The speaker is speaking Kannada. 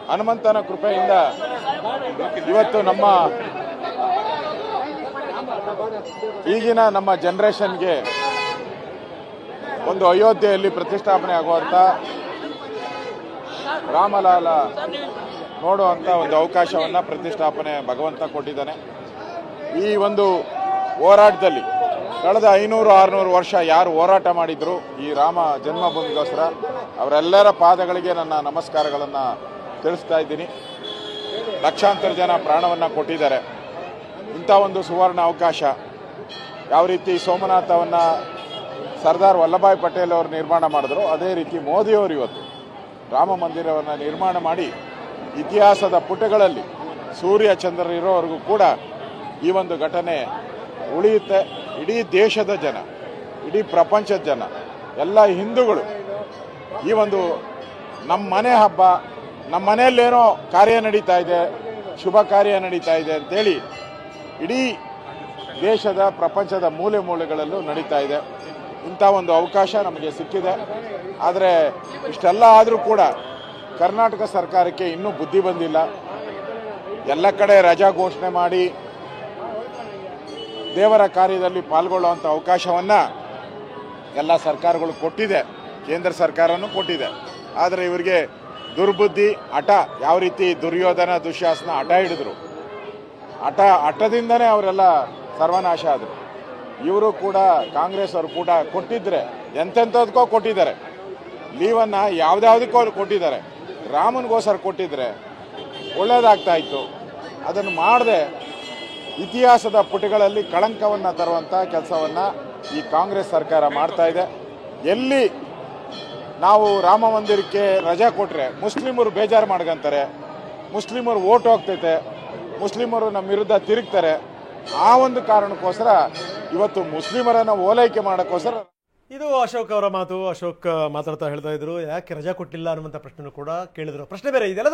ಹನುಮಂತನ ಕೃಪೆಯಿಂದ ಇವತ್ತು ನಮ್ಮ ಈಗಿನ ನಮ್ಮ ಜನರೇಷನ್ಗೆ ಒಂದು ಅಯೋಧ್ಯೆಯಲ್ಲಿ ಪ್ರತಿಷ್ಠಾಪನೆ ಆಗುವಂಥ ರಾಮಲಾಲ ನೋಡುವಂಥ ಒಂದು ಅವಕಾಶವನ್ನು ಪ್ರತಿಷ್ಠಾಪನೆ ಭಗವಂತ ಕೊಟ್ಟಿದ್ದಾನೆ. ಈ ಒಂದು ಹೋರಾಟದಲ್ಲಿ ಕಳೆದ 500-600 ವರ್ಷ ಯಾರು ಹೋರಾಟ ಮಾಡಿದ್ರು ಈ ರಾಮ ಜನ್ಮಭೂಮಿಗೋಸ್ಕರ ಅವರೆಲ್ಲರ ಪಾದಗಳಿಗೆ ನನ್ನ ನಮಸ್ಕಾರಗಳನ್ನು ತಿಳಿಸ್ತಾ ಇದ್ದೀನಿ. ಲಕ್ಷಾಂತರ ಜನ ಪ್ರಾಣವನ್ನು ಕೊಟ್ಟಿದ್ದಾರೆ. ಇಂಥ ಒಂದು ಸುವರ್ಣ ಅವಕಾಶ ಯಾವ ರೀತಿ ಸೋಮನಾಥವನ್ನು ಸರ್ದಾರ್ ವಲ್ಲಭಾಯ್ ಪಟೇಲ್ ಅವರು ನಿರ್ಮಾಣ ಮಾಡಿದ್ರು, ಅದೇ ರೀತಿ ಮೋದಿಯವರು ಇವತ್ತು ರಾಮ ಮಂದಿರವನ್ನು ನಿರ್ಮಾಣ ಮಾಡಿ ಇತಿಹಾಸದ ಪುಟಗಳಲ್ಲಿ ಸೂರ್ಯ ಚಂದ್ರ ಇರೋವರೆಗೂ ಕೂಡ ಈ ಒಂದು ಘಟನೆ ಉಳಿಯುತ್ತೆ. ಇಡೀ ದೇಶದ ಜನ, ಇಡೀ ಪ್ರಪಂಚದ ಜನ, ಎಲ್ಲ ಹಿಂದೂಗಳು ಈ ಒಂದು ನಮ್ಮ ಮನೆ ಹಬ್ಬ, ನಮ್ಮ ಮನೆಯಲ್ಲೇನೋ ಕಾರ್ಯ ನಡೀತಾ ಇದೆ, ಶುಭ ಕಾರ್ಯ ನಡೀತಾ ಇದೆ ಅಂತೇಳಿ ಇಡೀ ದೇಶದ ಪ್ರಪಂಚದ ಮೂಲೆ ಮೂಲೆಗಳಲ್ಲೂ ನಡೀತಾ ಇದೆ. ಇಂಥ ಒಂದು ಅವಕಾಶ ನಮಗೆ ಸಿಕ್ಕಿದೆ. ಆದರೆ ಇಷ್ಟೆಲ್ಲ ಆದರೂ ಕೂಡ ಕರ್ನಾಟಕ ಸರ್ಕಾರಕ್ಕೆ ಇನ್ನೂ ಬುದ್ಧಿ ಬಂದಿಲ್ಲ. ಎಲ್ಲ ಕಡೆ ರಜಾ ಘೋಷಣೆ ಮಾಡಿ ದೇವರ ಕಾರ್ಯದಲ್ಲಿ ಪಾಲ್ಗೊಳ್ಳುವಂಥ ಅವಕಾಶವನ್ನು ಎಲ್ಲ ಸರ್ಕಾರಗಳು ಕೊಟ್ಟಿದೆ, ಕೇಂದ್ರ ಸರ್ಕಾರನೂ ಕೊಟ್ಟಿದೆ. ಆದರೆ ಇವರಿಗೆ ದುರ್ಬುದ್ಧಿ, ಹಠ, ಯಾವ ರೀತಿ ದುರ್ಯೋಧನ ದುಶ್ಯಾಸನ ಹಠ ಹಿಡಿದ್ರು, ಹಠದಿಂದನೇ ಅವರೆಲ್ಲ ಸರ್ವನಾಶ ಆದರು. ಇವರು ಕೂಡ ಕಾಂಗ್ರೆಸ್ ಅವರು ಕೂಡ ಕೊಟ್ಟಿದ್ರೆ ಎಂತೆಂಥದಕ್ಕೋ ಕೊಟ್ಟಿದ್ದಾರೆ. ಲೀವನ್ನು ಯಾವುದ್ಯಾವುದಕ್ಕೋ ಕೊಟ್ಟಿದ್ದಾರೆ. ರಾಮನಿಗೋಸ್ಕರ ಕೊಟ್ಟಿದ್ರೆ ಒಳ್ಳೆಯದಾಗ್ತಾ ಇತ್ತು. ಅದನ್ನು ಮಾಡದೆ ಇತಿಹಾಸದ ಪುಟಗಳಲ್ಲಿ ಕಳಂಕವನ್ನು ತರುವಂಥ ಕೆಲಸವನ್ನು ಈ ಕಾಂಗ್ರೆಸ್ ಸರ್ಕಾರ ಮಾಡ್ತಾ ಇದೆ. ಎಲ್ಲಿ ನಾವು ರಾಮ ಮಂದಿರಕ್ಕೆ ರಜೆ ಕೊಟ್ಟರೆ ಮುಸ್ಲಿಮರು ಬೇಜಾರು ಮಾಡ್ಕೊಂತಾರೆ, ಮುಸ್ಲಿಮರು ಓಟ್ ಹೋಗ್ತೈತೆ, ಮುಸ್ಲಿಮರು ನಮ್ಮ ವಿರುದ್ಧ ತಿರುಗ್ತಾರೆ. ಆ ಒಂದು ಕಾರಣಕ್ಕೋಸ್ಕರ ಇವತ್ತು ಮುಸ್ಲಿಮರನ್ನು ಓಲೈಕೆ ಮಾಡೋಕ್ಕೋಸ್ಕರ. ಇದು ಅಶೋಕ್ ಅವರ ಮಾತು. ಅಶೋಕ್ ಮಾತಾಡ್ತಾ ಹೇಳ್ತಾ ಇದ್ರು, ಯಾಕೆ ರಜಾ ಕೊಟ್ಟಿಲ್ಲ ಅನ್ನುವಂಥ ಪ್ರಶ್ನೆ ಕೂಡ ಕೇಳಿದ್ರು. ಪ್ರಶ್ನೆ ಬೇರೆ ಇದೆಲ್ಲ